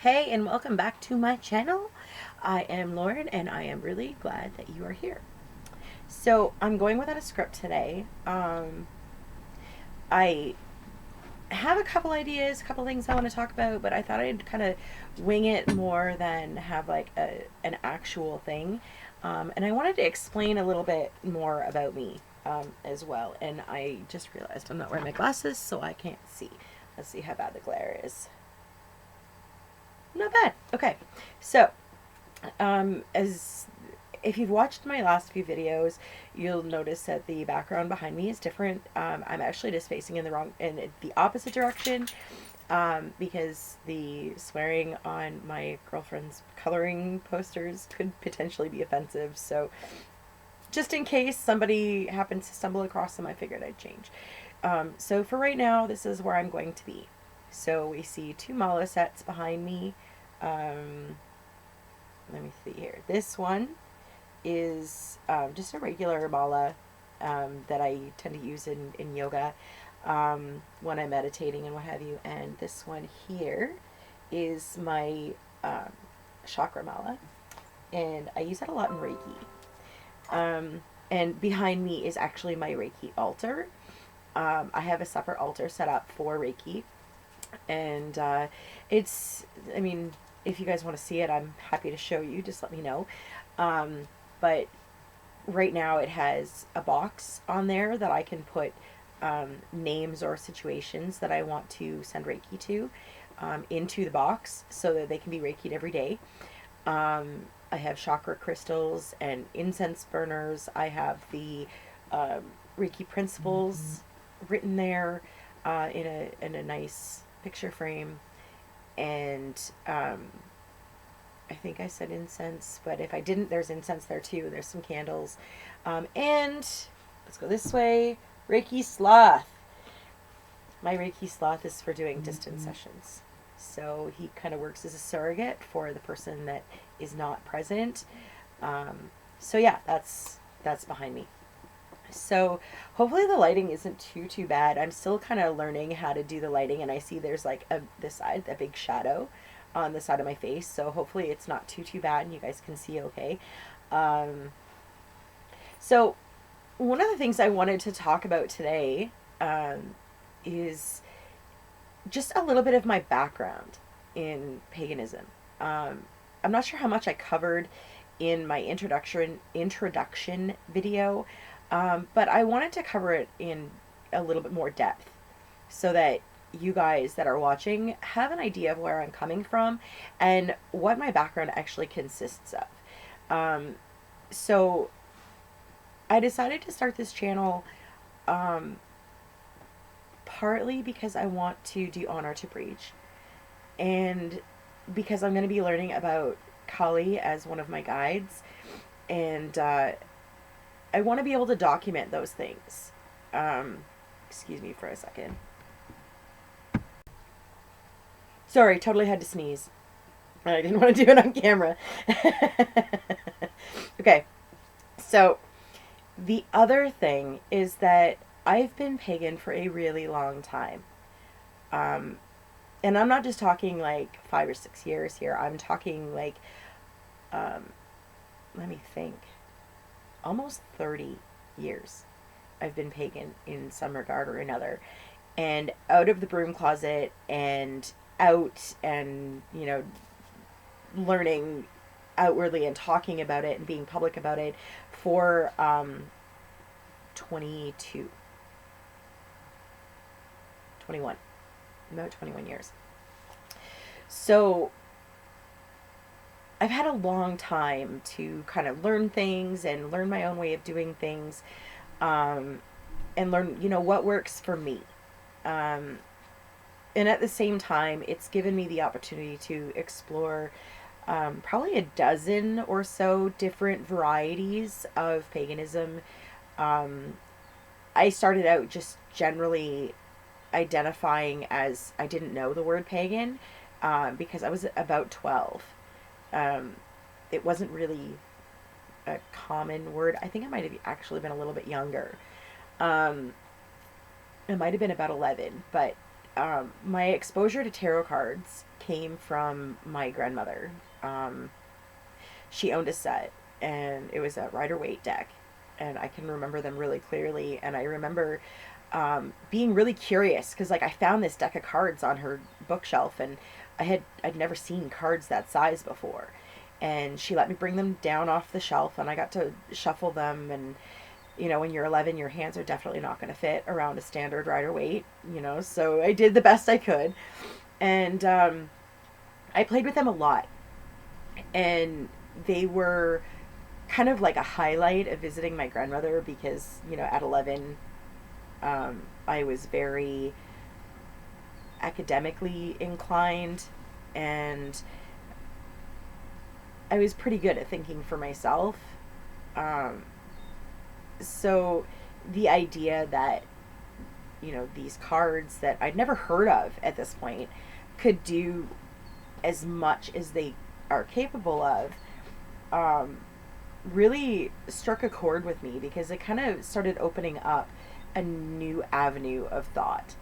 Hey, and welcome back to my channel. I am Lauren, and I am really glad that you are here. So, I'm going without a script today. I have a couple ideas, a couple things I want to talk about, but I thought I'd kind of wing it more than have like an actual thing. And I wanted to explain a little bit more about me as well. And I just realized I'm not wearing my glasses, so I can't see. Let's see how bad the glare is. Not bad. Okay. So, as if you've watched my last few videos, you'll notice that the background behind me is different. I'm actually just facing in the opposite direction, because the swearing on my girlfriend's coloring posters could potentially be offensive. So, just in case somebody happens to stumble across them, I figured I'd change. So for right now, this is where I'm going to be. So we see two mala sets behind me. Um, Let me see here. This one is just a regular mala that I tend to use in yoga when I'm meditating and what have you. And this one here is my um, chakra mala, and I use that a lot in Reiki. And behind me is actually my Reiki altar. I have a separate altar set up for Reiki, and I mean, if you guys want to see it, I'm happy to show you. Just let me know. But right now, it has a box on there that I can put names or situations that I want to send Reiki to into the box so that they can be Reiki'd every day. I have chakra crystals and incense burners. I have the um, Reiki principles written there in a nice picture frame, and I think I said incense, but if I didn't, there's incense there too. There's some candles, and let's go this way. Reiki sloth. My Reiki sloth is for doing distance sessions. So he kind of works as a surrogate for the person that is not present. So yeah, that's behind me. So hopefully the lighting isn't too bad. I'm still kind of learning how to do the lighting, and I see there's like this side a big shadow on the side of my face. So hopefully it's not too bad, and you guys can see okay. Um, so one of the things I wanted to talk about today is just a little bit of my background in paganism. Um, I'm not sure how much I covered in my introduction video, but I wanted to cover it in a little bit more depth so that you guys that are watching have an idea of where I'm coming from and what my background actually consists of. Um, so I decided to start this channel um, partly because I want to do honor to Breach, and because I'm going to be learning about Kali as one of my guides, and I want to be able to document those things. Um, Excuse me for a second. Sorry, totally had to sneeze. I didn't want to do it on camera. Okay, so the other thing is that I've been pagan for a really long time. Um, and I'm not just talking like 5 or 6 years here. I'm talking like, um, let me think, almost 30 years. I've been pagan in some regard or another, and out of the broom closet and out and, learning outwardly and talking about it and being public about it for 22, 21, about 21 years. So I've had a long time to kind of learn things and learn my own way of doing things, um, and learn, what works for me. Um, and at the same time, it's given me the opportunity to explore probably a dozen or so different varieties of paganism. Um, I started out just generally identifying as I didn't know the word pagan because I was about 12. Um, it wasn't really a common word. I think I might have actually been a little bit younger. Um, it might have been about 11, but my exposure to tarot cards came from my grandmother. She owned a set, and it was a Rider-Waite deck, and I can remember them really clearly. And I remember being really curious because like I found this deck of cards on her bookshelf, and I'd never seen cards that size before, and she let me bring them down off the shelf, and I got to shuffle them. And you know, when you're 11, your hands are definitely not going to fit around a standard Rider-Waite, you know, so I did the best I could. And I played with them a lot, and they were kind of like a highlight of visiting my grandmother because, you know, at 11, I was very academically inclined, and I was pretty good at thinking for myself. Um, so the idea that, you know, these cards that I'd never heard of at this point could do as much as they are capable of, um, really struck a chord with me because it kind of started opening up a new avenue of thought.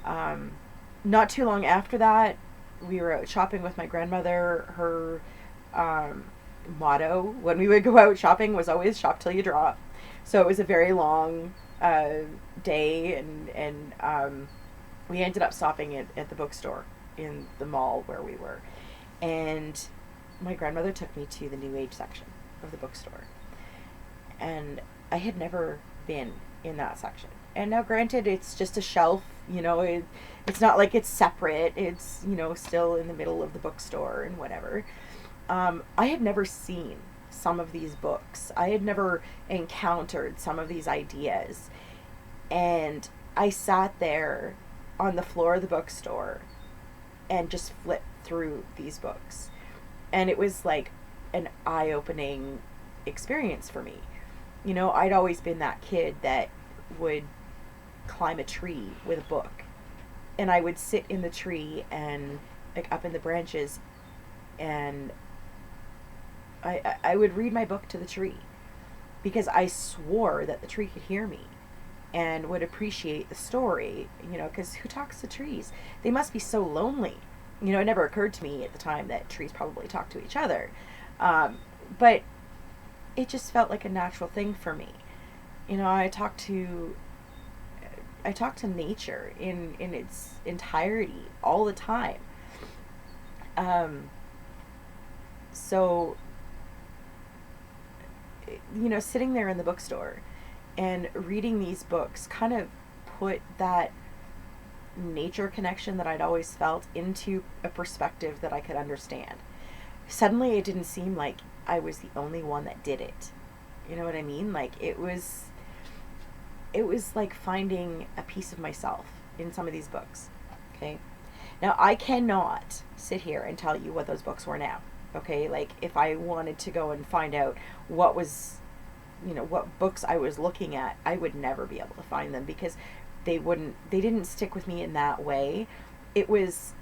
Um, Not too long after that, we were out shopping with my grandmother. Her um, motto when we would go out shopping was always shop till you drop. So it was a very long day, and we ended up stopping at the bookstore in the mall where we were. And my grandmother took me to the New Age section of the bookstore. And I had never been in that section. And now, granted, it's just a shelf, you know, it's not like it's separate. It's, you know, still in the middle of the bookstore and whatever. I had never seen some of these books. I had never encountered some of these ideas. And I sat there on the floor of the bookstore and just flipped through these books. And it was like an eye-opening experience for me. You know, I'd always been that kid that would climb a tree with a book. And I would sit in the tree and like up in the branches, and I would read my book to the tree because I swore that the tree could hear me and would appreciate the story, you know, because who talks to trees? They must be so lonely. You know, it never occurred to me at the time that trees probably talk to each other. But it just felt like a natural thing for me. You know, I talk to nature in its entirety all the time. So, you know, sitting there in the bookstore and reading these books kind of put that nature connection that I'd always felt into a perspective that I could understand. Suddenly it didn't seem like I was the only one that did it. You know what I mean? Like it was like finding a piece of myself in some of these books. Okay? Now I cannot sit here and tell you what those books were now. Okay? Like if I wanted to go and find out what was, you know, what books I was looking at, I would never be able to find them because they didn't stick with me in that way. It was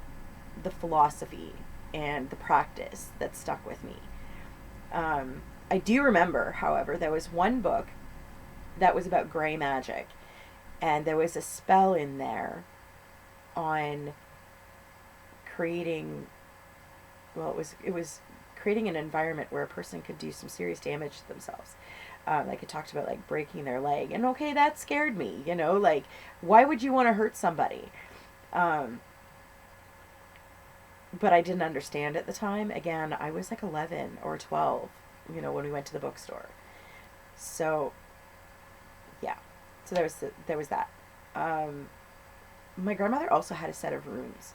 the philosophy and the practice that stuck with me. I do remember, however, there was one book that was about gray magic, and there was a spell in there on creating, well, it was creating an environment where a person could do some serious damage to themselves. Like it talked about like breaking their leg, and okay, that scared me. You know, like why would you want to hurt somebody? But I didn't understand at the time. Again, I was like 11 or 12. You know, when we went to the bookstore. So, yeah. So there was that. My grandmother also had a set of runes,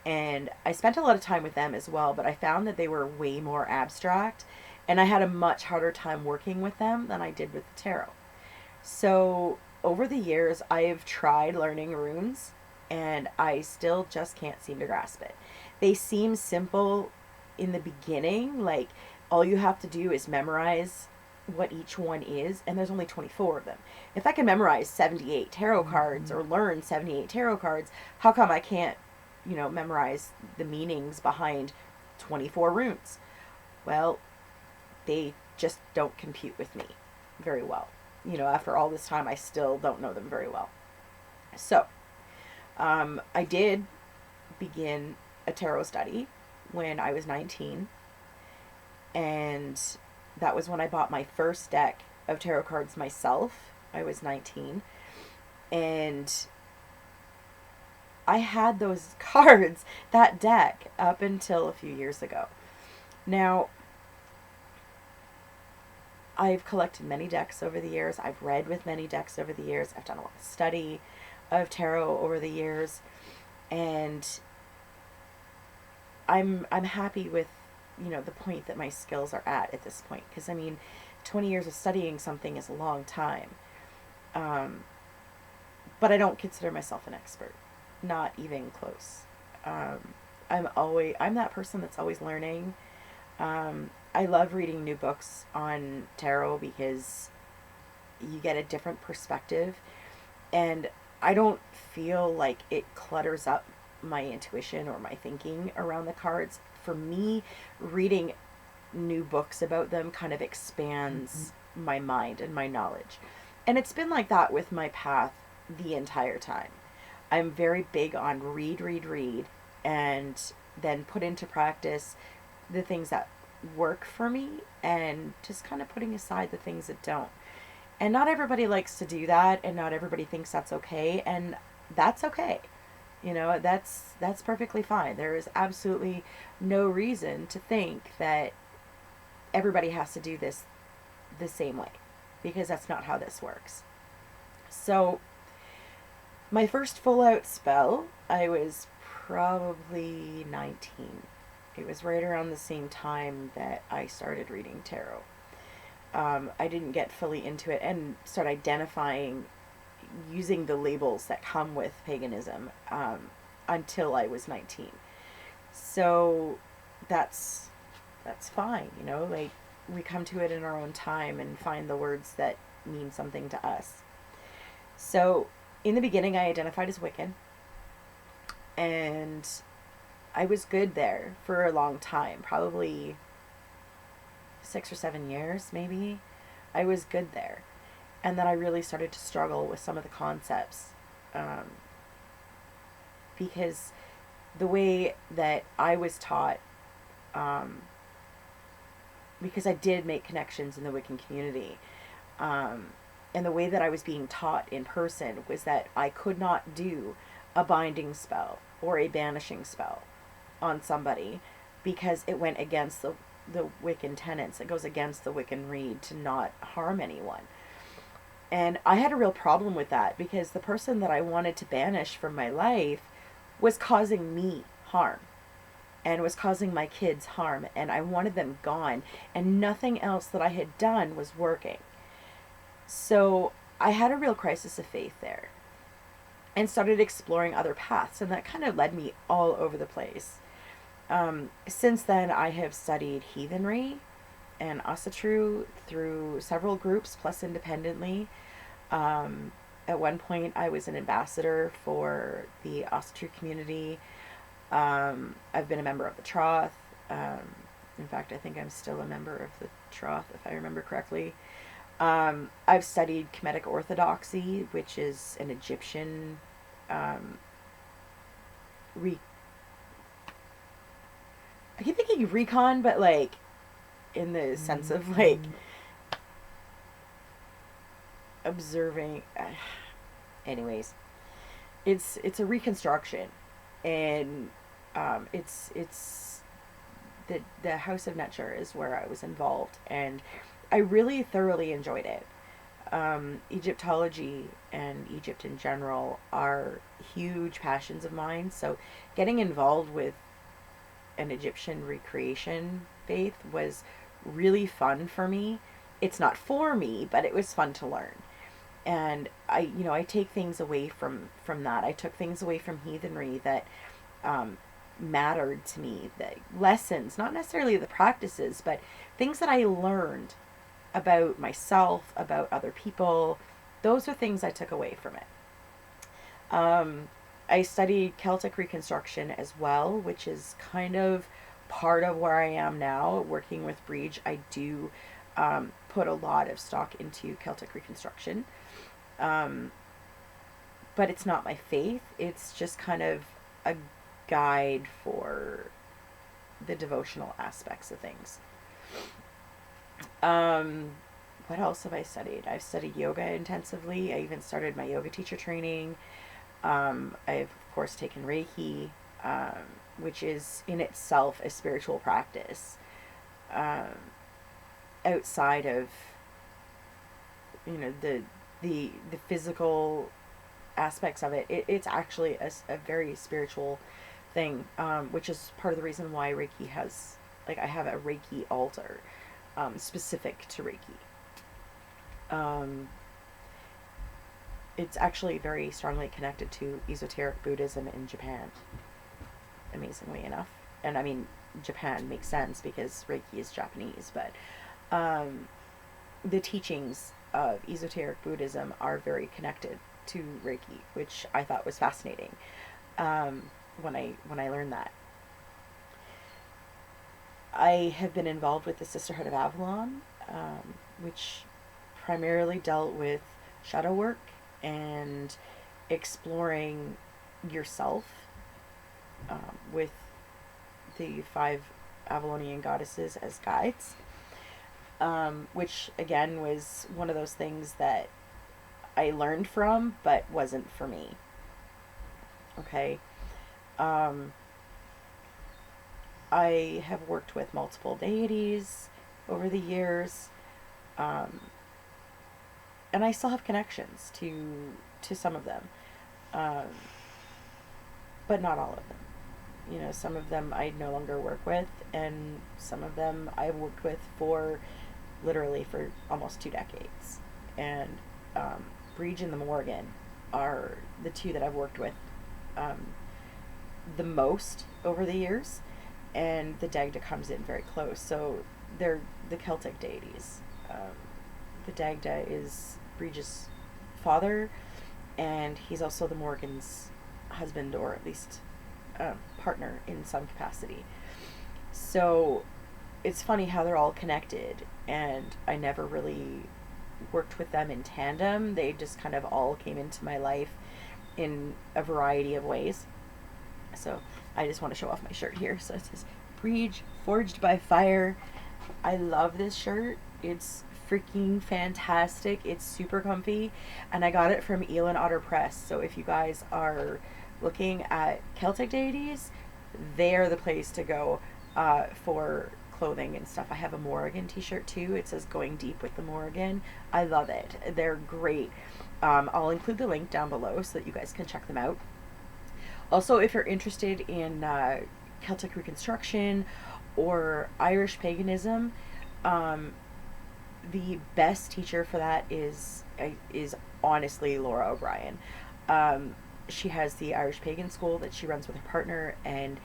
and I spent a lot of time with them as well. But I found that they were way more abstract, and I had a much harder time working with them than I did with the tarot. So over the years, I have tried learning runes, and I still just can't seem to grasp it. They seem simple in the beginning, like all you have to do is memorize what each one is, and there's only 24 of them. If I can memorize 78 tarot cards or learn 78 tarot cards, how come I can't, you know, memorize the meanings behind 24 runes? Well, they just don't compute with me very well. You know, after all this time, I still don't know them very well. So, I did begin a tarot study when I was 19, and that was when I bought my first deck of tarot cards myself. I was 19, and I had those cards, that deck, up until a few years ago. Now, I've collected many decks over the years. I've read with many decks over the years. I've done a lot of study of tarot over the years, and I'm happy with, you know, the point that my skills are at this point, because I mean, 20 years of studying something is a long time. But I don't consider myself an expert, not even close. I'm that person that's always learning. I love reading new books on tarot because you get a different perspective, and I don't feel like it clutters up my intuition or my thinking around the cards. For me, reading new books about them kind of expands my mind and my knowledge. And it's been like that with my path the entire time. I'm very big on read, and then put into practice the things that work for me, and just kind of putting aside the things that don't. And not everybody likes to do that, and not everybody thinks that's okay, and that's okay. You know, that's perfectly fine. There is absolutely no reason to think that everybody has to do this the same way, because that's not how this works. So, my first full out spell, I was probably 19. It was right around the same time that I started reading tarot. I didn't get fully into it and start identifying using the labels that come with paganism until I was 19. So that's fine, you know, like, we come to it in our own time and find the words that mean something to us. So in the beginning, I identified as Wiccan, and I was good there for a long time, probably 6 or 7 years, maybe. I was good there. And then I really started to struggle with some of the concepts, because the way that I was taught, because I did make connections in the Wiccan community, and the way that I was being taught in person was that I could not do a binding spell or a banishing spell on somebody, because it went against the Wiccan tenets. It goes against the Wiccan Rede to not harm anyone. And I had a real problem with that, because the person that I wanted to banish from my life was causing me harm and was causing my kids harm, and I wanted them gone, and nothing else that I had done was working. So I had a real crisis of faith there, and started exploring other paths, and that kind of led me all over the place. Since then, I have studied heathenry and Asatru through several groups, plus independently. At one point, I was an ambassador for the Asatru community. I've been a member of the Troth. In fact, I think I'm still a member of the Troth, if I remember correctly. I've studied Kemetic Orthodoxy, which is an Egyptian I keep thinking recon, but like in the sense of like observing. Anyways, it's a reconstruction, and it's the House of Netzer is where I was involved, and I really thoroughly enjoyed it. Egyptology and Egypt in general are huge passions of mine, so getting involved with an Egyptian recreation faith was really fun for me. It's not for me, but it was fun to learn. And I take things away from that. I took things away from heathenry that mattered to me, the lessons, not necessarily the practices, but things that I learned about myself, about other people. Those are things I took away from it. I studied Celtic Reconstruction as well, which is kind of part of where I am now. Working with Breege, I do put a lot of stock into Celtic Reconstruction. But it's not my faith. It's just kind of a guide for the devotional aspects of things. Um, what else have I studied? I've studied yoga intensively. I even started my yoga teacher training. I've, of course, taken Reiki, which is in itself a spiritual practice. Um, outside of, the physical aspects of it, it's actually a very spiritual thing, which is part of the reason why Reiki has, like, I have a Reiki altar specific to Reiki. It's actually very strongly connected to esoteric Buddhism in Japan, amazingly enough. And I mean, Japan makes sense because Reiki is Japanese, but the teachings of esoteric Buddhism are very connected to Reiki, which I thought was fascinating when I learned that. I have been involved with the Sisterhood of Avalon, which primarily dealt with shadow work and exploring yourself with the 5 Avalonian goddesses as guides, which again was one of those things that I learned from but wasn't for me. Okay. I have worked with multiple deities over the years, and I still have connections to some of them, um, but not all of them. Some of them I no longer work with, and some of them I've worked with for literally for almost 2 decades. And Breege and the Morrigan are the 2 that I've worked with um, the most over the years, and the Dagda comes in very close. So they're the Celtic deities. The Dagda is Breege's father, and he's also the Morrigan's husband, or at least partner in some capacity. So it's funny how they're all connected, and I never really worked with them in tandem. They just kind of all came into my life in a variety of ways. So I just want to show off my shirt here. So it says Breege, Forged by Fire. I love this shirt. It's freaking fantastic. It's super comfy, and I got it from Eel and Otter Press. So if you guys are looking at Celtic deities, they're the place to go for clothing and stuff. I have a Morrigan t-shirt too. It says Going Deep with the Morrigan. I love it. They're great. I'll include the link down below so that you guys can check them out. Also, if you're interested in Celtic Reconstruction or Irish paganism, the best teacher for that is honestly Laura O'Brien. She has the Irish Pagan School that she runs with her partner, and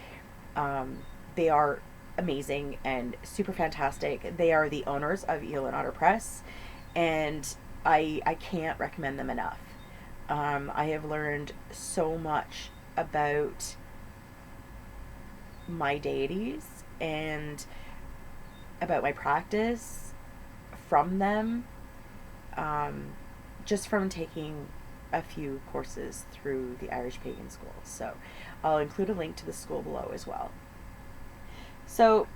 they are amazing and super fantastic. They are the owners of Eel and Otter Press, and I can't recommend them enough. I have learned so much about my deities and about my practice from them, just from taking a few courses through the Irish Pagan School. So I'll include a link to the school below as well. So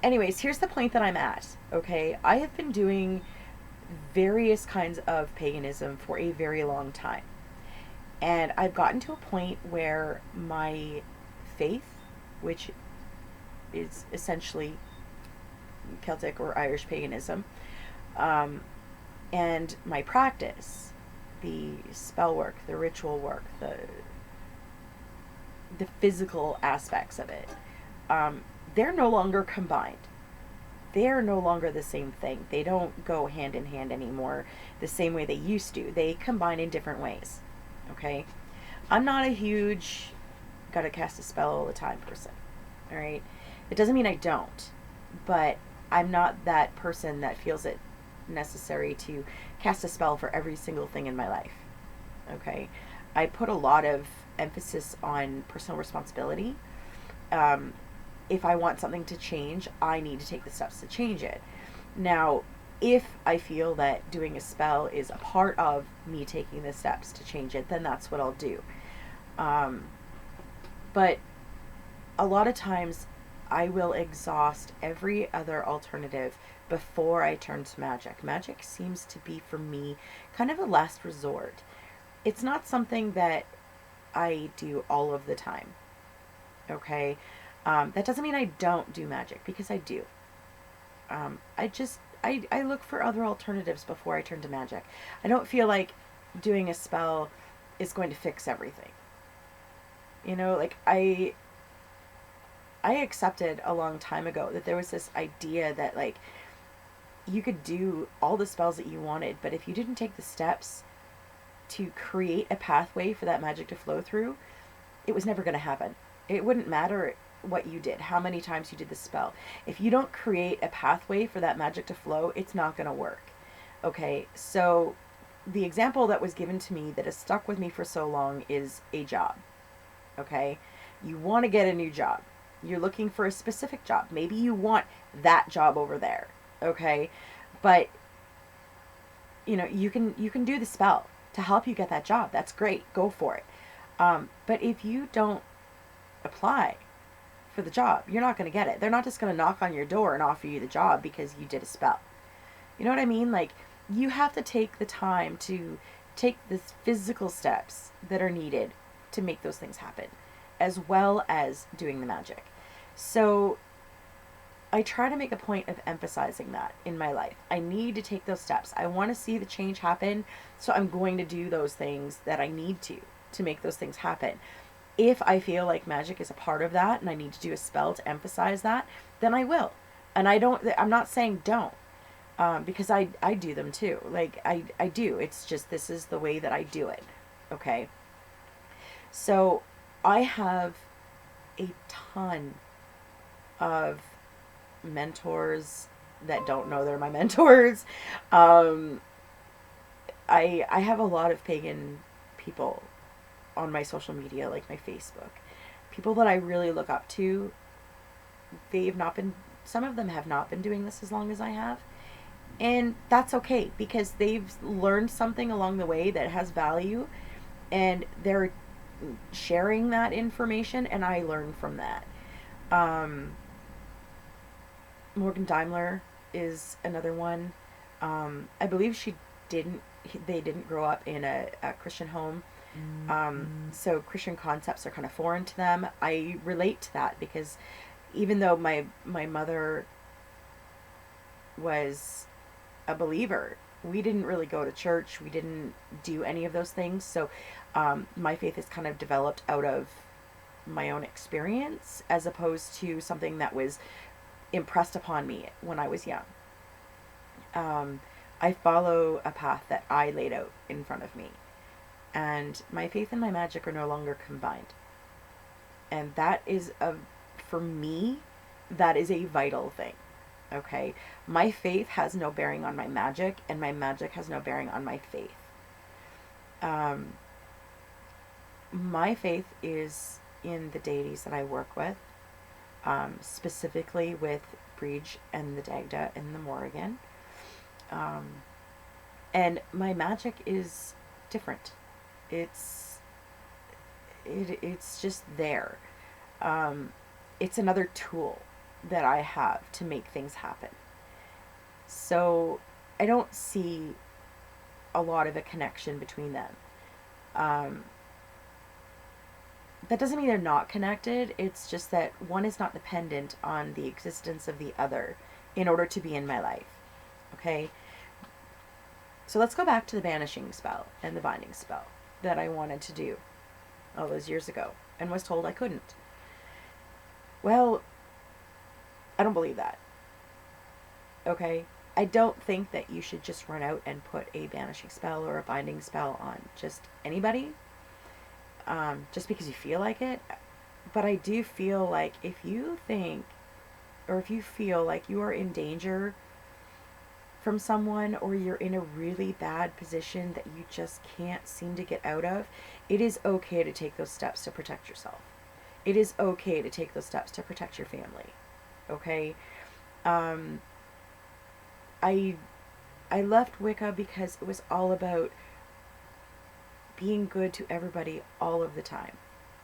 anyways, here's the point that I'm at. Okay, I have been doing various kinds of paganism for a very long time, and I've gotten to a point where my faith, which is essentially Celtic or Irish paganism, and my practice, the spell work, the ritual work, the physical aspects of it, they're no longer combined. They're no longer the same thing. They don't go hand in hand anymore the same way they used to. They combine in different ways. Okay? I'm not a huge gotta cast a spell all the time person. Alright? It doesn't mean I don't, but I'm not that person that feels it necessary to cast a spell for every single thing in my life. Okay? I put a lot of emphasis on personal responsibility. If I want something to change, I need to take the steps to change it. Now, if I feel that doing a spell is a part of me taking the steps to change it, then that's what I'll do. But a lot of times I will exhaust every other alternative before I turn to magic. Magic seems to be, for me, kind of a last resort. It's not something that I do all of the time, okay? That doesn't mean I don't do magic, because I do. I look for other alternatives before I turn to magic. I don't feel like doing a spell is going to fix everything. You know, like I accepted a long time ago that there was this idea that like you could do all the spells that you wanted, but if you didn't take the steps to create a pathway for that magic to flow through, it was never going to happen. It wouldn't matter what you did, how many times you did the spell. If you don't create a pathway for that magic to flow, it's not going to work. Okay, so the example that was given to me that has stuck with me for so long is a job. Okay, you want to get a new job. You're looking for a specific job. Maybe you want that job over there. Okay, but you can do the spell to help you get that job. That's great. Go for it. But if you don't apply for the job, you're not going to get it. They're not just going to knock on your door and offer you the job because you did a spell. You know what I mean? Like, you have to take the time to take the physical steps that are needed to make those things happen, as well as doing the magic. So I try to make a point of emphasizing that in my life. I need to take those steps. I want to see the change happen, so I'm going to do those things that I need to make those things happen. If I feel like magic is a part of that and I need to do a spell to emphasize that, then I will. And I'm not saying don't, because I do them too. Like, I do. It's just, this is the way that I do it. Okay. So I have a ton of mentors that don't know they're my mentors. I have a lot of pagan people on my social media, like my Facebook. People that I really look up to. Some of them have not been doing this as long as I have. And that's okay, because they've learned something along the way that has value, and they're sharing that information, and I learn from that. Morgan Daimler is another one. I believe they didn't grow up in a Christian home. So Christian concepts are kind of foreign to them. I relate to that because even though my mother was a believer, we didn't really go to church. We didn't do any of those things. So my faith is kind of developed out of my own experience, as opposed to something that was impressed upon me when I was young. I follow a path that I laid out in front of me, and my faith and my magic are no longer combined. And that is for me, that is a vital thing. Okay, my faith has no bearing on my magic, and my magic has no bearing on my faith. My faith is in the deities that I work with, specifically with Breege and the Dagda and the Morrigan. And my magic is different. It's just there. It's another tool that I have to make things happen. So I don't see a lot of a connection between them. That doesn't mean they're not connected. It's just that one is not dependent on the existence of the other in order to be in my life. Okay? So let's go back to the banishing spell and the binding spell that I wanted to do all those years ago and was told I couldn't. Well, I don't believe that. Okay? I don't think that you should just run out and put a banishing spell or a binding spell on just anybody, just because you feel like it. But I do feel like if you think, or if you feel like you are in danger from someone, or you're in a really bad position that you just can't seem to get out of, it is okay to take those steps to protect yourself. It is okay to take those steps to protect your family. Okay? I left Wicca because it was all about being good to everybody all of the time.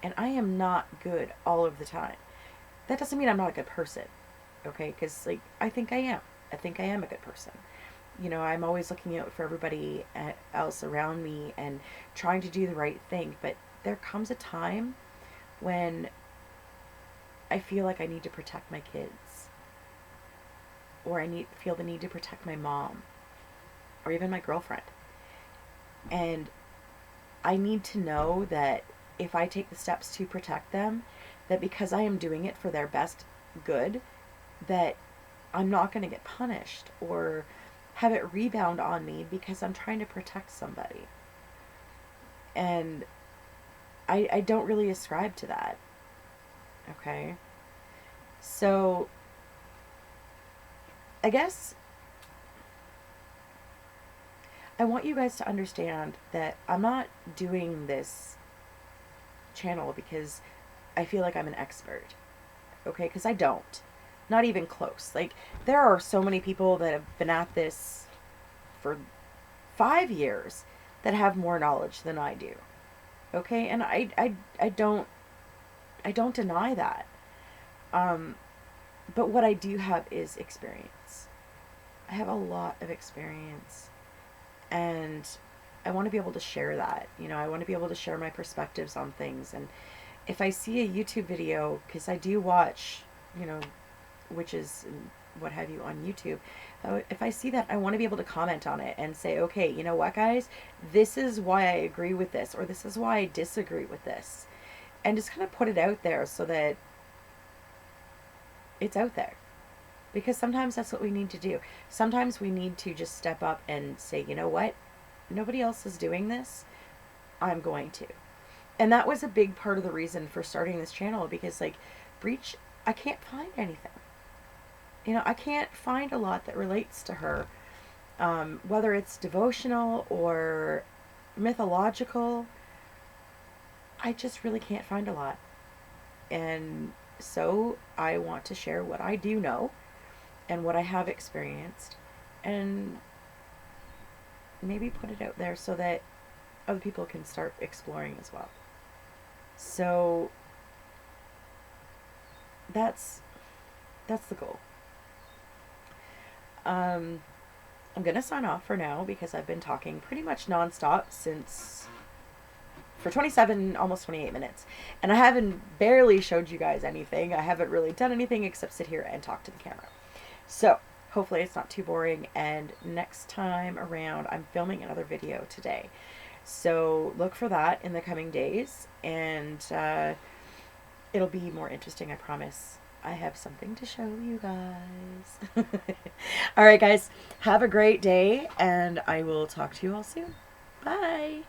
And I am not good all of the time. that doesn't mean I'm not a good person, okay? Because, like, I think I am. I think I am a good person. You know, I'm always looking out for everybody else around me and trying to do the right thing. But there comes a time when I feel like I need to protect my kids, or feel the need to protect my mom, or even my girlfriend. And I need to know that if I take the steps to protect them, that because I am doing it for their best good, that I'm not going to get punished or have it rebound on me because I'm trying to protect somebody. And I don't really ascribe to that. Okay? So, I guess I want you guys to understand that I'm not doing this channel because I feel like I'm an expert. Okay? Because I don't. Not even close. Like, there are so many people that have been at this for 5 years that have more knowledge than I do. Okay? And I don't deny that. But what I do have is experience. I have a lot of experience. And I want to be able to share that. You know, I want to be able to share my perspectives on things. And if I see a YouTube video, because I do watch, you know, witches and what have you on YouTube, if I see that, I want to be able to comment on it and say, okay, you know what, guys, this is why I agree with this, or this is why I disagree with this. And just kind of put it out there so that it's out there. Because sometimes that's what we need to do. Sometimes we need to just step up and say, you know what? Nobody else is doing this. I'm going to. And that was a big part of the reason for starting this channel, because, like, Breach, I can't find anything. You know, I can't find a lot that relates to her. Whether it's devotional or mythological, I just really can't find a lot. And so I want to share what I do know and what I have experienced, and maybe put it out there so that other people can start exploring as well. So that's the goal. I'm gonna sign off for now because I've been talking pretty much nonstop for 27, almost 28 minutes. And I haven't barely showed you guys anything. I haven't really done anything except sit here and talk to the camera. So, hopefully it's not too boring, and next time around I'm filming another video today. So, look for that in the coming days, and it'll be more interesting, I promise. I have something to show you guys. Alright guys, have a great day, and I will talk to you all soon. Bye!